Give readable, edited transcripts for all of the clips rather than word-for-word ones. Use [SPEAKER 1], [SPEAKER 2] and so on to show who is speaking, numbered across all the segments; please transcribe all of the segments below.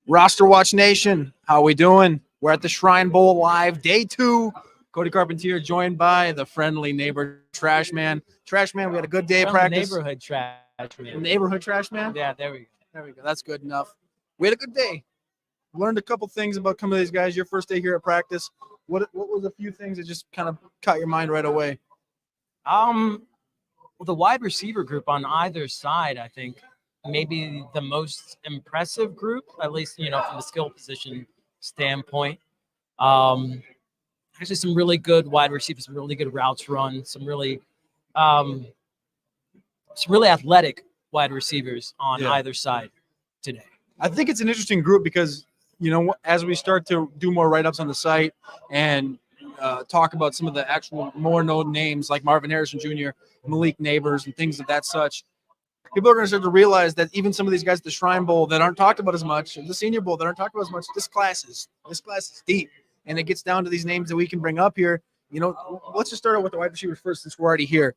[SPEAKER 1] RosterWatch Nation, how we doing? We're at the Shrine Bowl Live, day 2. Cody Carpentier joined by the friendly neighbor Trashman. Trashman, we had a good day of practice.
[SPEAKER 2] Neighborhood Trashman.
[SPEAKER 1] Neighborhood Trashman?
[SPEAKER 2] Yeah, there we go.
[SPEAKER 1] There we go. That's good enough. We had a good day. Learned a couple things about some of these guys. Your first day here at practice. What was a few things that just kind of caught your mind right away?
[SPEAKER 2] Well, the wide receiver group on either side, I think, maybe the most impressive group, at least, from the skill position standpoint. Actually, some really good wide receivers, some really good routes run, some really athletic wide receivers on either side today.
[SPEAKER 1] I think it's an interesting group because, as we start to do more write-ups on the site and talk about some of the actual more known names like Marvin Harrison Jr., Malik Neighbors, and things of that such, people are going to start to realize that even some of these guys at the Shrine Bowl that aren't talked about as much, the Senior Bowl that aren't talked about as much, this class is deep. And it gets down to these names that we can bring up here. Let's just start out with the wide receivers first since we're already here.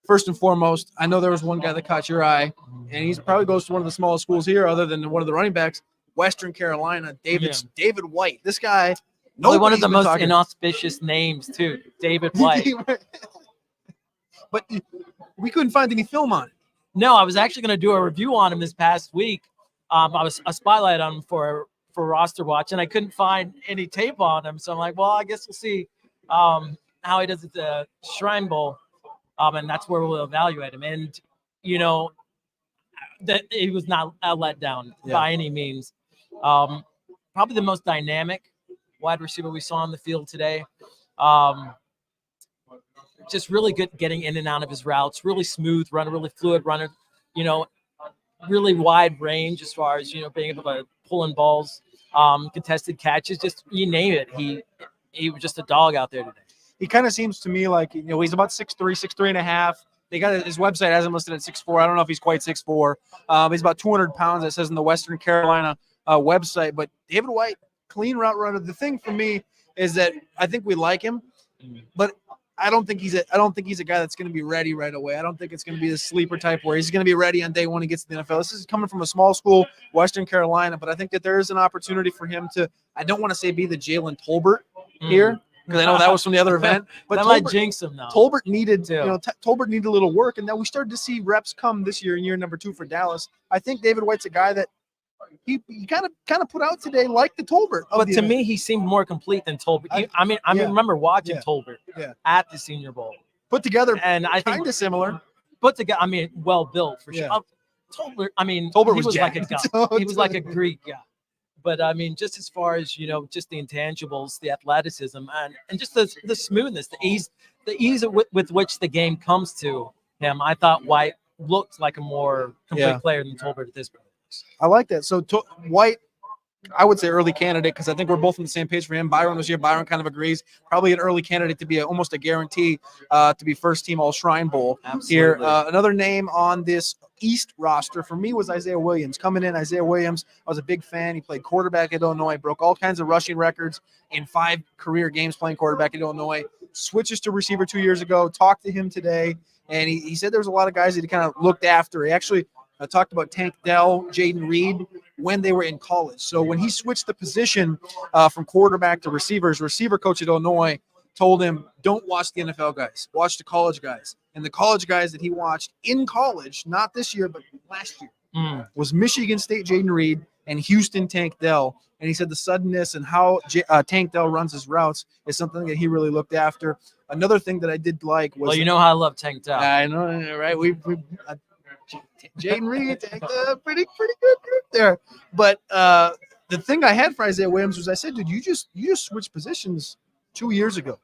[SPEAKER 1] First and foremost, I know there was one guy that caught your eye, and he probably goes to one of the smallest schools here other than one of the running backs, Western Carolina, David White. This guy,
[SPEAKER 2] probably one of the most inauspicious names, too, David White.
[SPEAKER 1] But we couldn't find any film on it.
[SPEAKER 2] No, I was actually going to do a review on him this past week. I was a spotlight on him for Roster Watch, and I couldn't find any tape on him. So I'm like, well, I guess we'll see how he does at the Shrine Bowl, and that's where we'll evaluate him. And, that he was not let down by any means. Probably the most dynamic wide receiver we saw on the field today. Just really good getting in and out of his routes, really smooth runner, really fluid runner, really wide range as far as, being able to pull in balls, contested catches, just you name it. He was just a dog out there today.
[SPEAKER 1] He kind of seems to me like, he's about 6'3", 6'3.5". They got his website has him listed at 6'4". I don't know if he's quite 6'4". He's about 200 pounds. It says in the Western Carolina website. But David White, clean route runner. The thing for me is that I think we like him, but I don't think he's a guy that's going to be ready right away. I don't think it's going to be the sleeper type where he's going to be ready on day one he gets to the NFL. This is coming from a small school, Western Carolina, but I think that there is an opportunity for him to, I don't want to say be the Jalen Tolbert here, because I know that was from the other event. But
[SPEAKER 2] that might jinx him now.
[SPEAKER 1] Tolbert needed, Tolbert needed a little work, and then we started to see reps come this year in year number 2 for Dallas. I think David White's a guy that he kind of put out today like the Tolbert.
[SPEAKER 2] But to me, he seemed more complete than Tolbert. I remember watching Tolbert at the Senior Bowl.
[SPEAKER 1] Put together,
[SPEAKER 2] and I think
[SPEAKER 1] kind of similar.
[SPEAKER 2] Put together, well built for sure. Tolbert,
[SPEAKER 1] Tolbert was
[SPEAKER 2] like a guy. He was like a Greek guy. But just as far as just the intangibles, the athleticism, and just the smoothness, the ease with which the game comes to him, I thought White looked like a more complete player than Tolbert at this point.
[SPEAKER 1] I like that. So White, I would say early candidate because I think we're both on the same page for him. Byron was here. Byron kind of agrees. Probably an early candidate to be almost a guarantee to be first team All Shrine Bowl.
[SPEAKER 2] Absolutely.
[SPEAKER 1] Here. Another name on this East roster for me was Isaiah Williams. Coming in, Isaiah Williams, I was a big fan. He played quarterback at Illinois, broke all kinds of rushing records in 5 career games playing quarterback at Illinois. Switches to receiver 2 years ago. Talked to him today, and he said there was a lot of guys that he kind of looked after. He actually talked about Tank Dell, Jaden Reed when they were in college. So when he switched the position from quarterback to receivers, receiver coach at Illinois told him, don't watch the NFL guys, watch the college guys. And the college guys that he watched in college, not this year, but last year, was Michigan State Jaden Reed and Houston Tank Dell. And he said the suddenness and how Tank Dell runs his routes is something that he really looked after. Another thing that I did like was—
[SPEAKER 2] Well, you know how I love Tank Dell.
[SPEAKER 1] I know, right? Jaden Reed, pretty good group there. But the thing I had for Isaiah Williams was I said, dude, you just switched positions 2 years ago.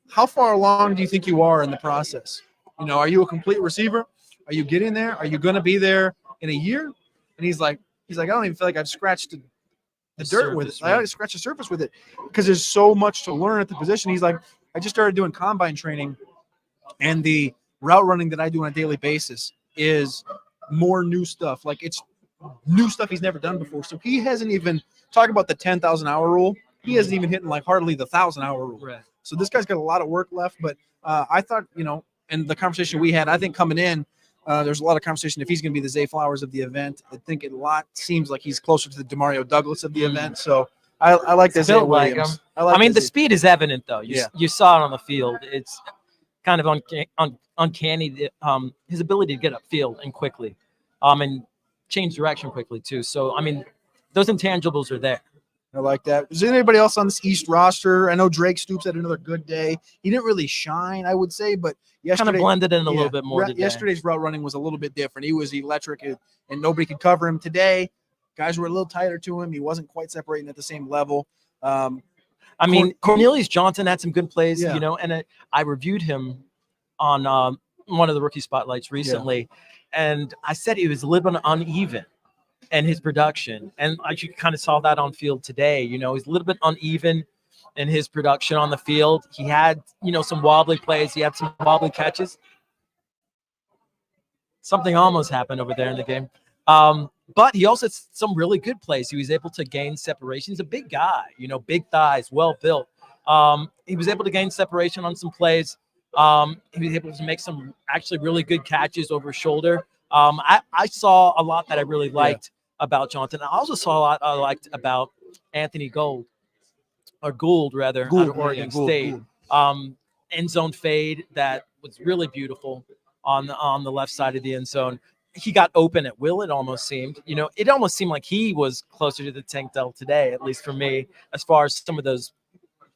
[SPEAKER 1] How far along do you think you are in the process? Are you a complete receiver? Are you getting there? Are you going to be there in a year? And he's like, I don't even feel like I've scratched the dirt with it. I already scratched the surface with it because there's so much to learn at the position. He's like, I just started doing combine training, and the route running that I do on a daily basis is more new stuff. Like, it's new stuff he's never done before. So he hasn't even talked about the 10,000 hour rule. He hasn't even hit like hardly the 1,000 hour rule.
[SPEAKER 2] Right.
[SPEAKER 1] So this guy's got a lot of work left. But I thought, in the conversation we had, I think coming in, There's a lot of conversation if he's going to be the Zay Flowers of the event. I think a lot seems like he's closer to the DeMario Douglas of the event. So I like the Zay
[SPEAKER 2] Built
[SPEAKER 1] Williams.
[SPEAKER 2] like him.
[SPEAKER 1] I
[SPEAKER 2] mean, the
[SPEAKER 1] Zay.
[SPEAKER 2] speed is evident though.
[SPEAKER 1] Yeah.
[SPEAKER 2] You saw it on the field. It's kind of uncanny. His ability to get upfield and quickly, and change direction quickly too. So I mean, those intangibles are there.
[SPEAKER 1] I like that. Is there anybody else on this East roster? I know Drake Stoops had another good day. He didn't really shine, I would say, but yesterday
[SPEAKER 2] kind of blended in a little bit more today.
[SPEAKER 1] Yesterday's route running was a little bit different. He was electric, and nobody could cover him. Today, guys were a little tighter to him. He wasn't quite separating at the same level.
[SPEAKER 2] I mean, Cornelius Johnson had some good plays,
[SPEAKER 1] Yeah.
[SPEAKER 2] you know, and I reviewed him on one of the rookie spotlights recently, and I said he was a little bit uneven in his production, and I kind of saw that on field today. You know, he's a little bit uneven in his production on the field. He had, you know, some wobbly plays. He had some wobbly catches. Something almost happened over there in the game. But he also had some really good plays. He was able to gain separation. He's a big guy, you know, big thighs, well built. He was able to gain separation on some plays. He was able to make some actually really good catches over his shoulder. I saw a lot that I really liked about Johnson. I also saw a lot I liked about Anthony Gould out of Oregon State. End zone fade that was really beautiful on the left side of the end zone. He got open at will, it almost seemed. You know, it almost seemed like he was closer to the Tank Dell today, at least for me, as far as some of those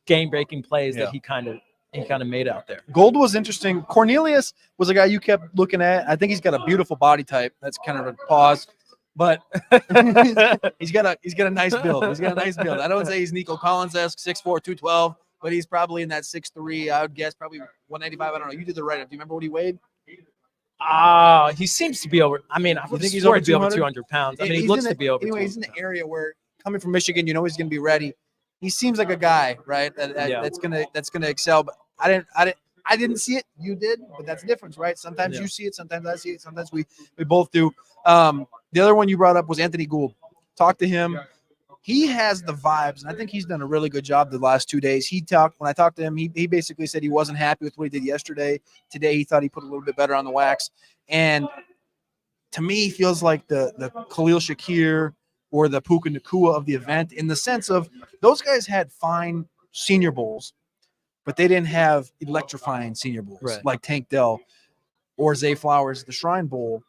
[SPEAKER 2] game-breaking plays that he kind of made out there.
[SPEAKER 1] Gold was interesting. Cornelius was a guy you kept looking at. I think he's got a beautiful body type. That's kind of a pause. But he's got a nice build. He's got a nice build. I don't say he's Nico Collins-esque, 6'4", 212, but he's probably in that 6'3", I would guess, probably 195. I don't know. You did the write-up. Do you remember what he weighed?
[SPEAKER 2] He seems to be over. I mean, I think he's over 200 pounds. I mean, he looks to be over.
[SPEAKER 1] Anyway, he's in the area where, coming from Michigan, you know he's going to be ready. He seems like a guy, right? That's gonna excel. But I didn't see it. You did, but that's the difference, right? Sometimes you see it, sometimes I see it, sometimes we both do. The other one you brought up was Anthony Gould. Talk to him. He has the vibes, and I think he's done a really good job the last 2 days. When I talked to him, he basically said he wasn't happy with what he did yesterday. Today, he thought he put a little bit better on the wax. And to me, he feels like the Khalil Shakir or the Puka Nacua of the event, in the sense of those guys had fine Senior Bowls, but they didn't have electrifying Senior Bowls like Tank Dell or Zay Flowers, the Shrine Bowl.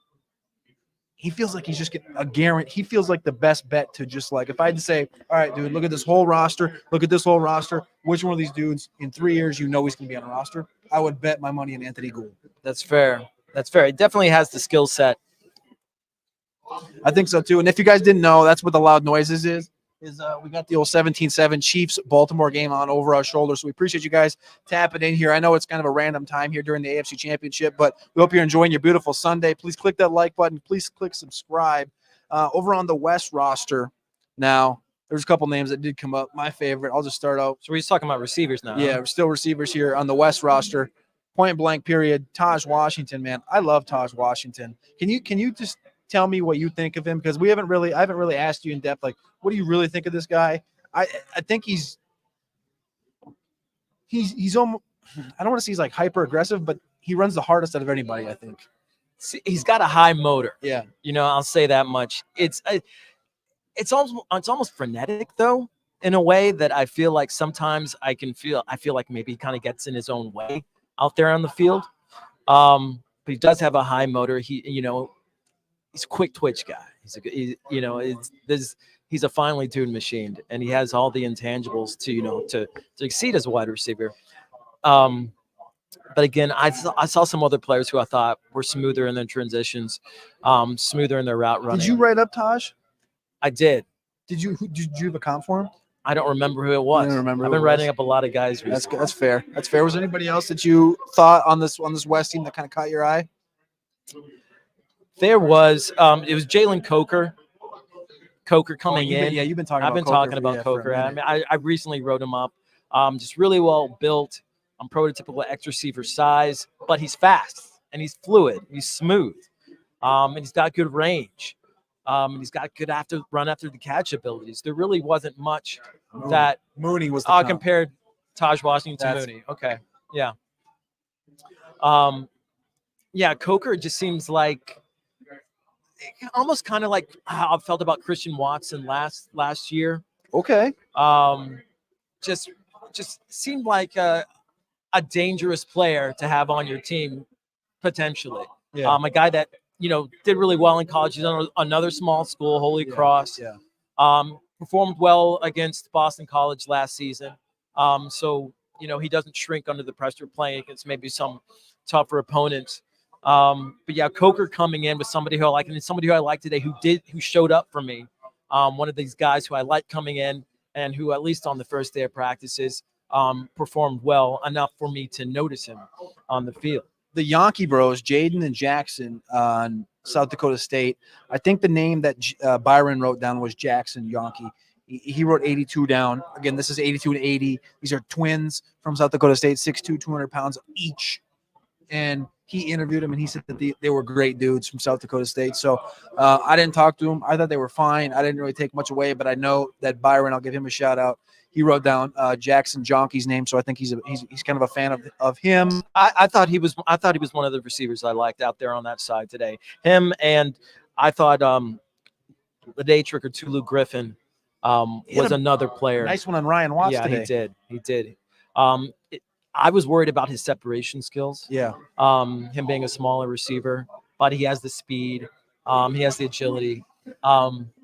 [SPEAKER 1] He feels like he's just getting a guarantee. He feels like the best bet to just like, if I had to say, all right, dude, look at this whole roster. Look at this whole roster. Which one of these dudes in 3 years, you know he's going to be on a roster? I would bet my money on Anthony Gould.
[SPEAKER 2] That's fair. That's fair. He definitely has the skill set.
[SPEAKER 1] I think so, too. And if you guys didn't know, that's what the loud noises is we got the old 17-7 Chiefs-Baltimore game on over our shoulders. So we appreciate you guys tapping in here. I know it's kind of a random time here during the AFC Championship, but we hope you're enjoying your beautiful Sunday. Please click that like button. Please click subscribe. Over on the West roster now, there's a couple names that did come up. My favorite, I'll just start out.
[SPEAKER 2] So we're just talking about receivers now.
[SPEAKER 1] Yeah, we're still receivers here on the West roster. Point blank period. Taj Washington, man. I love Taj Washington. Can you just tell me what you think of him? Because I haven't really asked you in depth, like, what do you really think of this guy? I think he's almost, I don't want to say he's like hyper aggressive, but he runs the hardest out of anybody, I think.
[SPEAKER 2] See, he's got a high motor.
[SPEAKER 1] Yeah.
[SPEAKER 2] You know, I'll say that much. It's almost frenetic though, in a way that I feel like sometimes I feel like maybe he kind of gets in his own way out there on the field. But he does have a high motor. He's a quick twitch guy. He's a finely tuned machine, and he has all the intangibles to exceed as a wide receiver. But again, I saw some other players who I thought were smoother in their transitions, smoother in their route running.
[SPEAKER 1] Did you write up Taj?
[SPEAKER 2] I did.
[SPEAKER 1] Did you have a comp for him?
[SPEAKER 2] I don't remember who it was.
[SPEAKER 1] I don't remember.
[SPEAKER 2] I've been writing up a lot of guys recently.
[SPEAKER 1] That's fair. That's fair. Was there anybody else that you thought on this West team that kind of caught your eye?
[SPEAKER 2] There was. It was Jalen Coker. Coker coming in.
[SPEAKER 1] You've been talking.
[SPEAKER 2] I've been talking about Coker. I mean, I recently wrote him up. Just really well built. Prototypical X receiver size, but he's fast and he's fluid. He's smooth, and he's got good range. And he's got good run after the catch abilities. There really wasn't much that
[SPEAKER 1] Mooney was the
[SPEAKER 2] compared Taj Washington to Mooney. Okay, yeah. Yeah, Coker just seems like almost kind of like how I felt about Christian Watson last year.
[SPEAKER 1] Okay.
[SPEAKER 2] Um, just just seemed like a dangerous player to have on your team potentially.
[SPEAKER 1] Yeah.
[SPEAKER 2] A guy that did really well in college. He's on another small school, Holy Cross.
[SPEAKER 1] Yeah.
[SPEAKER 2] Performed well against Boston College last season. So he doesn't shrink under the pressure playing against maybe some tougher opponents. But yeah, Coker coming in with somebody who I like, and somebody who I like today who showed up for me. One of these guys who I like coming in and who, at least on the first day of practices, performed well enough for me to notice him on the field.
[SPEAKER 1] The Yankee bros, Jaden and Jackson on South Dakota State. I think the name that Byron wrote down was Jackson Yankee. He wrote 82 down. Again, this is 82 to 80. These are twins from South Dakota State, 6'2", 200 pounds each. And he interviewed him, and he said that they were great dudes from South Dakota State. So I didn't talk to him. I thought they were fine. I didn't really take much away, but I know that Byron, I'll give him a shout out. He wrote down Jackson Jonke's name, so I think he's kind of a fan of him.
[SPEAKER 2] I thought he was one of the receivers I liked out there on that side today. Him, and I thought the day tricker Tulu Griffin was another player.
[SPEAKER 1] Nice one on Ryan Watts
[SPEAKER 2] yeah,
[SPEAKER 1] today.
[SPEAKER 2] He did. I was worried about his separation skills.
[SPEAKER 1] Yeah.
[SPEAKER 2] Him being a smaller receiver, but he has the speed. He has the agility.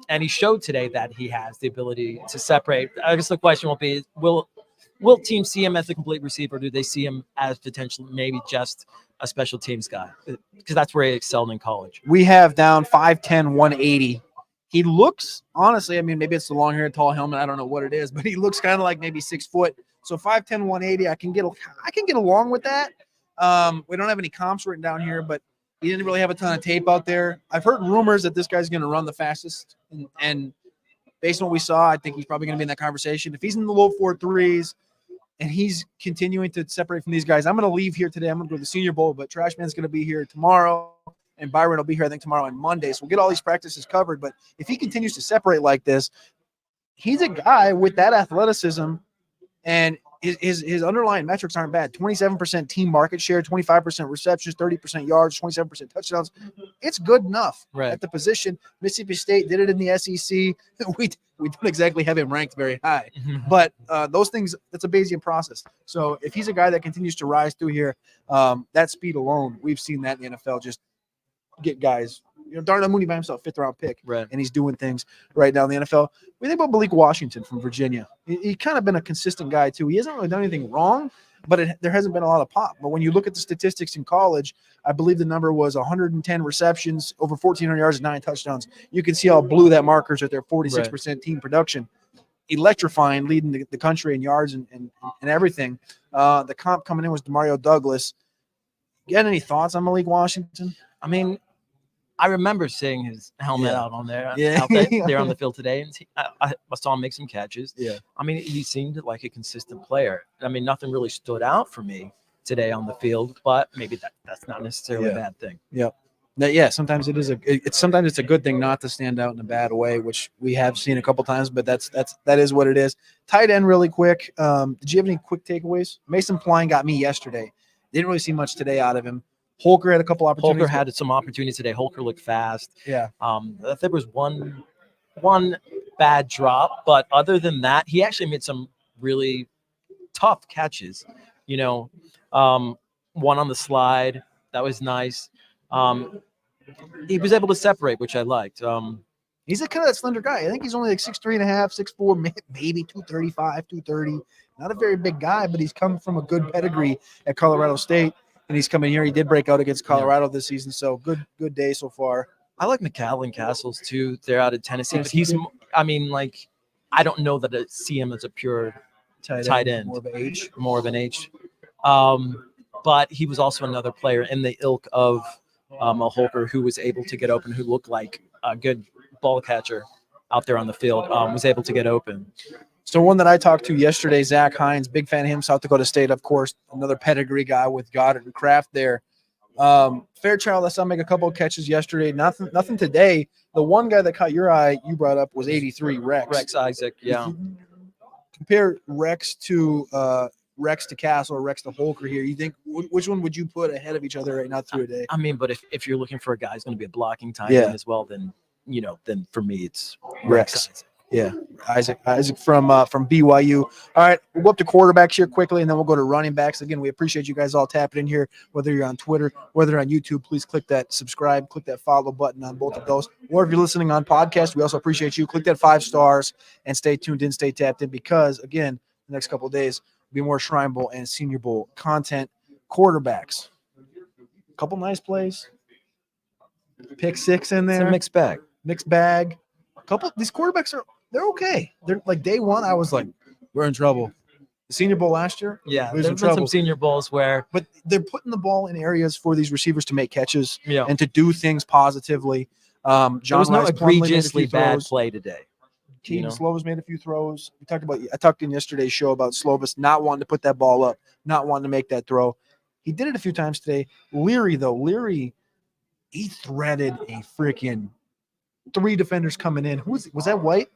[SPEAKER 2] And he showed today that he has the ability to separate. I guess the question will be, will teams see him as a complete receiver, or do they see him as potentially maybe just a special teams guy? Because that's where he excelled in college.
[SPEAKER 1] We have down 5'10", 180. He looks, honestly, I mean, maybe it's the long hair, tall helmet. I don't know what it is, but he looks kind of like maybe 6 foot. So 5'10", 180, I can get along with that. We don't have any comps written down here, but he didn't really have a ton of tape out there. I've heard rumors that this guy's going to run the fastest, and based on what we saw, I think he's probably going to be in that conversation. If he's in the low 4.3s and he's continuing to separate from these guys, I'm going to leave here today. I'm going to go to the Senior Bowl, but Trashman's going to be here tomorrow, and Byron will be here, I think, tomorrow and Monday. So we'll get all these practices covered. But if he continues to separate like this, he's a guy with that athleticism, and his underlying metrics aren't bad. 27% team market share, 25% receptions, 30% yards, 27% touchdowns. It's good enough at the position. Mississippi State did it in the SEC. We don't exactly have him ranked very high. But those things, it's a Bayesian process. So if he's a guy that continues to rise through here, that speed alone, we've seen that in the NFL just get guys. Darnell Mooney by himself, 5th round pick, and he's doing things right now in the NFL. We think about Malik Washington from Virginia. He's kind of been a consistent guy too. He hasn't really done anything wrong, but there hasn't been a lot of pop. But when you look at the statistics in college, I believe the number was 110 receptions, over 1,400 yards, and 9 touchdowns. You can see how blue that markers at their 46% team production. Electrifying, leading the country in yards and everything. The comp coming in was Demario Douglas. You got any thoughts on Malik Washington?
[SPEAKER 2] I mean, I remember seeing his helmet out on there, out there on the field today, and I saw him make some catches. Yeah, I mean, he seemed like a consistent player. I mean, nothing really stood out for me today on the field, but maybe that's not necessarily a bad thing.
[SPEAKER 1] Yeah, sometimes sometimes it's a good thing not to stand out in a bad way, which we have seen a couple times, but that is what it is. Tight end, really quick. Did you have any quick takeaways? Mason Pline got me yesterday. Didn't really see much today out of him. Holker had a couple opportunities.
[SPEAKER 2] Holker had some opportunities today. Holker looked fast. Yeah. There was one bad drop, but other than that, he actually made some really tough catches. One on the slide, that was nice. He was able to separate, which I liked.
[SPEAKER 1] He's a kind of that slender guy. I think he's only like 6'3.5", 6'4", maybe 235, 230. Not a very big guy, but he's come from a good pedigree at Colorado State. And he's coming here. He did break out against Colorado this season, so good day so far.
[SPEAKER 2] I like McAllen Castles too. They're out of Tennessee, but he's. I mean, like, I don't know that I see him as a pure tight end. More of an H. But he was also another player in the ilk of a Holker who was able to get open, who looked like a good ball catcher out there on the field. Was able to get open.
[SPEAKER 1] So one that I talked to yesterday, Zach Hines, big fan of him, South Dakota State, of course, another pedigree guy with Goddard and Kraft there. Fairchild, I saw him make a couple of catches yesterday. Nothing today. The one guy that caught your eye, you brought up, was 83, Rex.
[SPEAKER 2] Rex Isaac, yeah.
[SPEAKER 1] Compare Rex to Rex to Castle or Rex to Holker here, you think which one would you put ahead of each other right now through a day?
[SPEAKER 2] I mean, but if you're looking for a guy who's going to be a blocking tight end as well, then then for me it's Rex.
[SPEAKER 1] Yeah, Isaac from BYU. All right, we'll go up to quarterbacks here quickly, and then we'll go to running backs. Again, we appreciate you guys all tapping in here, whether you're on Twitter, whether you're on YouTube. Please click that subscribe, click that follow button on both of those. Or if you're listening on podcast, we also appreciate you. Click that 5 stars and stay tuned in, stay tapped in, because, again, the next couple of days will be more Shrine Bowl and Senior Bowl content. Quarterbacks. A couple nice plays. Pick 6 in there.
[SPEAKER 2] It's a mixed bag.
[SPEAKER 1] Mixed bag. A couple – these quarterbacks they're okay. They're like day one, I was like, we're in trouble. The Senior Bowl last year,
[SPEAKER 2] yeah, there's been some Senior Bowls where,
[SPEAKER 1] but they're putting the ball in areas for these receivers to make catches and to do things positively. John
[SPEAKER 2] there was no
[SPEAKER 1] Rice
[SPEAKER 2] egregiously bad play today.
[SPEAKER 1] Keaton Slovis made a few throws. I talked in yesterday's show about Slovis not wanting to put that ball up, not wanting to make that throw. He did it a few times today. Leary, he threaded a freaking 3 defenders coming in. Was that White?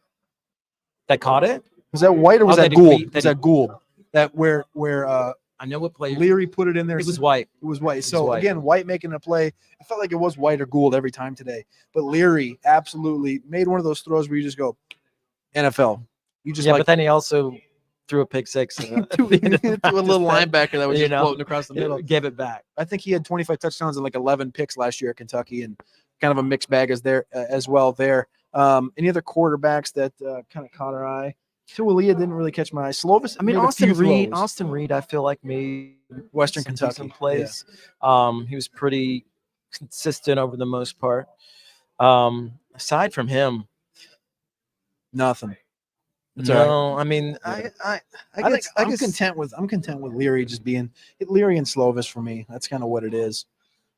[SPEAKER 2] That caught it?
[SPEAKER 1] Was that White or was that Gould? Was that Gould? That where
[SPEAKER 2] I know what play
[SPEAKER 1] Leary put it in there.
[SPEAKER 2] It was White.
[SPEAKER 1] It was White. So again, White making a play. It felt like it was White or Gould every time today. But Leary absolutely made one of those throws where you just go, NFL. You just
[SPEAKER 2] but then he also threw a pick 6
[SPEAKER 1] to a little linebacker that was just floating across the middle.
[SPEAKER 2] Gave it back.
[SPEAKER 1] I think he had 25 touchdowns and like 11 picks last year at Kentucky, and kind of a mixed bag as well there. Any other quarterbacks that kind of caught our eye? Tualia didn't really catch my eye. Slovis.
[SPEAKER 2] I mean, Austin Reed, I feel like made
[SPEAKER 1] Western Kentucky
[SPEAKER 2] some plays. He was pretty consistent over the most part. Aside from him,
[SPEAKER 1] nothing.
[SPEAKER 2] I mean, I guess
[SPEAKER 1] I'm content with Leary just being Leary and Slovis for me. That's kind of what it is.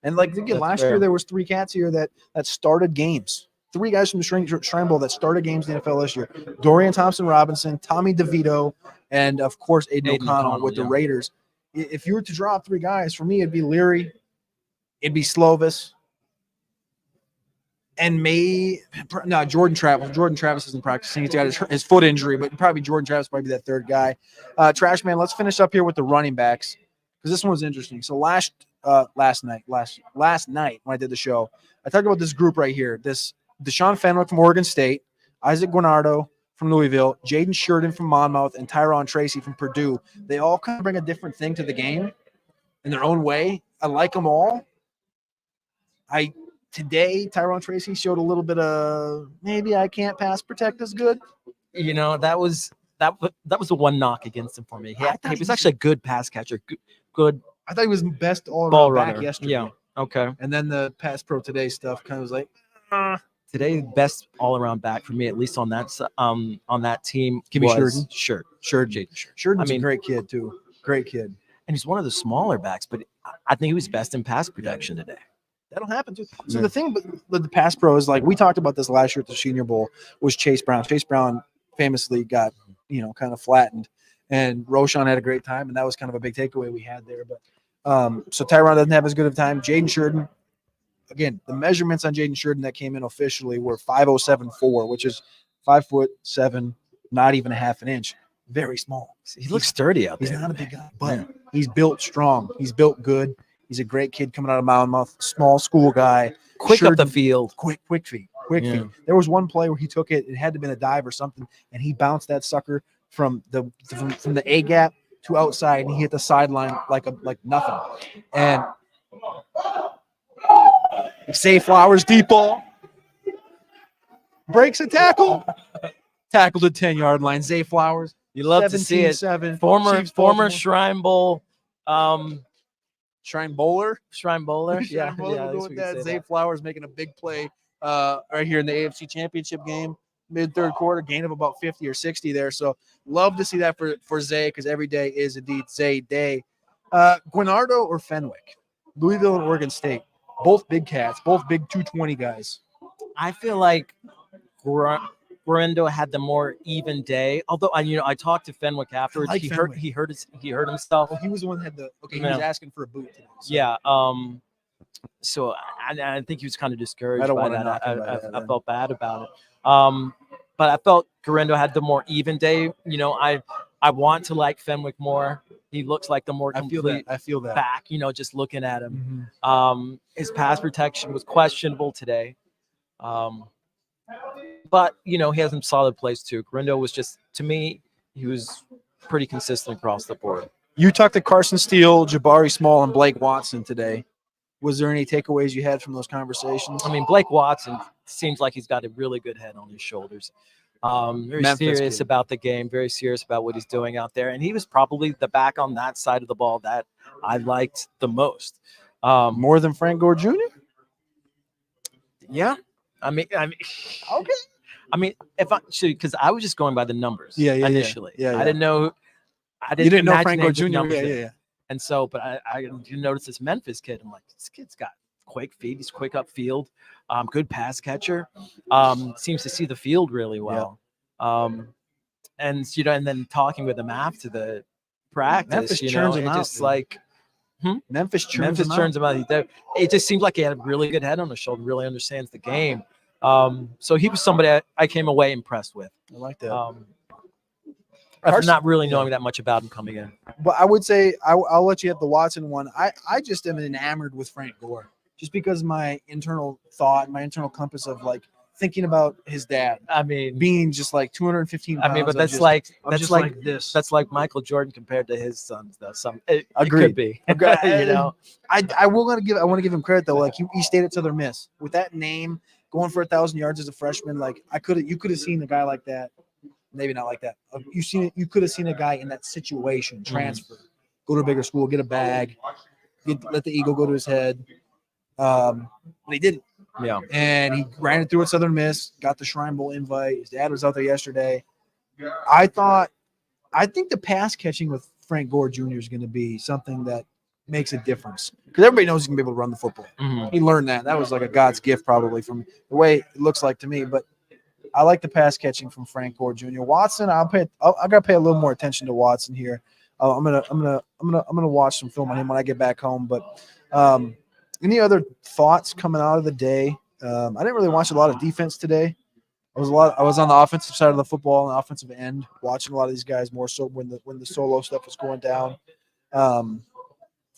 [SPEAKER 1] And like again, last year there was 3 cats here that started games. 3 guys from the Shrine Bowl that started games in the NFL this year: Dorian Thompson-Robinson, Tommy DeVito, and of course Aiden O'Connell with the Raiders. If you were to draw 3 guys, for me it'd be Leary, it'd be Slovis, and Jordan Travis. Jordan Travis isn't practicing; he's got his foot injury, but probably Jordan Travis might be that 3rd guy. Trashman, let's finish up here with the running backs because this one was interesting. So last night when I did the show, I talked about this group right here. This Deshaun Fenwick from Oregon State, Isaac Guinardo from Louisville, Jaden Sheridan from Monmouth, and Tyron Tracy from Purdue. They all kind of bring a different thing to the game in their own way. I like them all. Today, Tyron Tracy showed a little bit of maybe I can't pass protect as good.
[SPEAKER 2] That was the one knock against him for me. He was actually a good pass catcher. Good.
[SPEAKER 1] I thought he was best all-around back yesterday.
[SPEAKER 2] Yeah. Okay.
[SPEAKER 1] And then the pass pro today stuff kind of was like,
[SPEAKER 2] Today, best all-around back for me, at least on that team.
[SPEAKER 1] Give me
[SPEAKER 2] Sheridan.
[SPEAKER 1] Sheridan's a great kid too. Great kid.
[SPEAKER 2] And he's one of the smaller backs, but I think he was best in pass protection today.
[SPEAKER 1] That'll happen too. So the thing with the pass pro is, like we talked about this last year at the Senior Bowl, was Chase Brown. Chase Brown famously got kind of flattened, and Roschon had a great time, and that was kind of a big takeaway we had there. But so Tyron doesn't have as good of a time. Jaden Sheridan. Again, the measurements on Jaden Sheridan that came in officially were 5.074, which is 5'7", not even a half an inch. Very small.
[SPEAKER 2] He looks sturdy out there.
[SPEAKER 1] He's not a big guy, but he's built strong. He's built good. He's a great kid coming out of Monmouth, small school guy.
[SPEAKER 2] Quick Sheridan, up the field.
[SPEAKER 1] Quick feet. There was one play where he took it. It had to have been a dive or something, and he bounced that sucker from the A gap to outside, and he hit the sideline like nothing. And Zay Flowers deep ball. Breaks a tackle. Tackled at 10-yard line. Zay Flowers.
[SPEAKER 2] You love to see it. Former Shrine Bowl.
[SPEAKER 1] Shrine Bowler.
[SPEAKER 2] Yeah.
[SPEAKER 1] Zay Flowers making a big play right here in the AFC Championship game. Mid-third quarter, gain of about 50 or 60 there. So love to see that for Zay, because every day is indeed Zay Day. Guinardo or Fenwick? Louisville and Oregon State. Both big cats, both big 220 guys.
[SPEAKER 2] I feel like Guinardo had the more even day. Although I talked to Fenwick afterwards. He hurt himself.
[SPEAKER 1] Well, he was the one that had he was asking for a boot today. So.
[SPEAKER 2] Yeah. So I think he was kind of discouraged by that. I felt bad about it. But I felt Guinardo had the more even day. I want to like Fenwick more. He looks like the more complete
[SPEAKER 1] I feel that.
[SPEAKER 2] back, just looking at him.
[SPEAKER 1] Mhm.
[SPEAKER 2] His pass protection was questionable today. But, he has some solid plays too. Grindo was just, to me, he was pretty consistent across the board.
[SPEAKER 1] You talked to Carson Steele, Jabari Small, and Blake Watson today. Was there any takeaways you had from those conversations?
[SPEAKER 2] I mean, Blake Watson seems like he's got a really good head on his shoulders. Very
[SPEAKER 1] Memphis
[SPEAKER 2] serious
[SPEAKER 1] kid.
[SPEAKER 2] about the game, very serious about what he's doing out there. And he was probably the back on that side of the ball that I liked the most.
[SPEAKER 1] More than Frank Gore Jr.?
[SPEAKER 2] Yeah. I mean,
[SPEAKER 1] Okay.
[SPEAKER 2] I mean, because I was just going by the numbers initially.
[SPEAKER 1] Yeah.
[SPEAKER 2] I didn't know. I
[SPEAKER 1] You didn't know
[SPEAKER 2] imagine
[SPEAKER 1] Frank
[SPEAKER 2] they
[SPEAKER 1] Gore
[SPEAKER 2] would put
[SPEAKER 1] Jr.?
[SPEAKER 2] numbers in.
[SPEAKER 1] Yeah.
[SPEAKER 2] And so, but I noticed this Memphis kid. I'm like, this kid's got quick feet. He's quick upfield. Good pass catcher. Seems to see the field really well. And then talking with him after the practice,
[SPEAKER 1] Memphis churns him out,
[SPEAKER 2] just
[SPEAKER 1] dude.
[SPEAKER 2] like
[SPEAKER 1] Memphis churns him
[SPEAKER 2] out. It just seemed like he had a really good head on his shoulder. Really understands the game. So he was somebody I came away impressed with.
[SPEAKER 1] I like that.
[SPEAKER 2] After not really knowing that much about him coming in.
[SPEAKER 1] But I would say I'll let you hit the Watson one. I just am enamored with Frank Gore just because my internal thought, my internal compass of like thinking about his dad.
[SPEAKER 2] I mean,
[SPEAKER 1] being just like 215 pounds.
[SPEAKER 2] I mean, but that's
[SPEAKER 1] this.
[SPEAKER 2] That's like Michael Jordan compared to his sons, though. It
[SPEAKER 1] Agreed.
[SPEAKER 2] could be.
[SPEAKER 1] I want to give him credit though. Like he stayed at Southern Miss with that name, going for 1,000 yards as a freshman. Like you could have seen a guy like that. Maybe not like that. You could have seen a guy in that situation transfer, go to a bigger school, get a bag, let the ego go to his head. But he didn't.
[SPEAKER 2] Yeah.
[SPEAKER 1] And he ran it through at Southern Miss, got the Shrine Bowl invite. His dad was out there yesterday. I think the pass catching with Frank Gore Jr. is going to be something that makes a difference because everybody knows he's going to be able to run the football.
[SPEAKER 2] Mm-hmm.
[SPEAKER 1] He learned that. That was like a God's gift probably from the way it looks like to me. But I like the pass catching from Frank Gore Jr. Watson, I got to pay a little more attention to Watson here. I'm gonna watch some film on him when I get back home. But any other thoughts coming out of the day? I didn't really watch a lot of defense today. I was on the offensive side of the football, on the offensive end, watching a lot of these guys more so when the solo stuff was going down.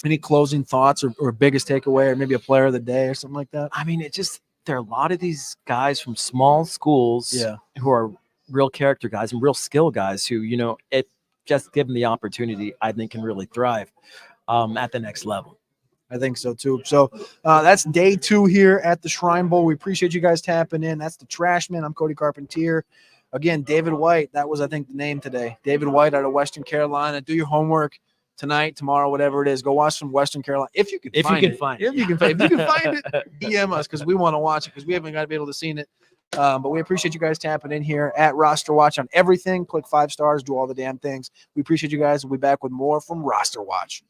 [SPEAKER 1] Any closing thoughts or biggest takeaway, or maybe a player of the day or something like that?
[SPEAKER 2] I mean, there are a lot of these guys from small schools who are real character guys and real skill guys who, it just given the opportunity, I think can really thrive at the next level.
[SPEAKER 1] I think so too. So that's day 2 here at the Shrine Bowl. We appreciate you guys tapping in. That's the Trashman. I'm Cody Carpentier. Again, David White. That was, I think, the name today. David White out of Western Carolina. Do your homework tonight, tomorrow, whatever it is. Go watch some Western Carolina if you can find it. If you can find it, DM us because we want to watch it because we haven't got to be able to see it. But we appreciate you guys tapping in here at RosterWatch on everything. Click 5 stars, do all the damn things. We appreciate you guys. We'll be back with more from RosterWatch.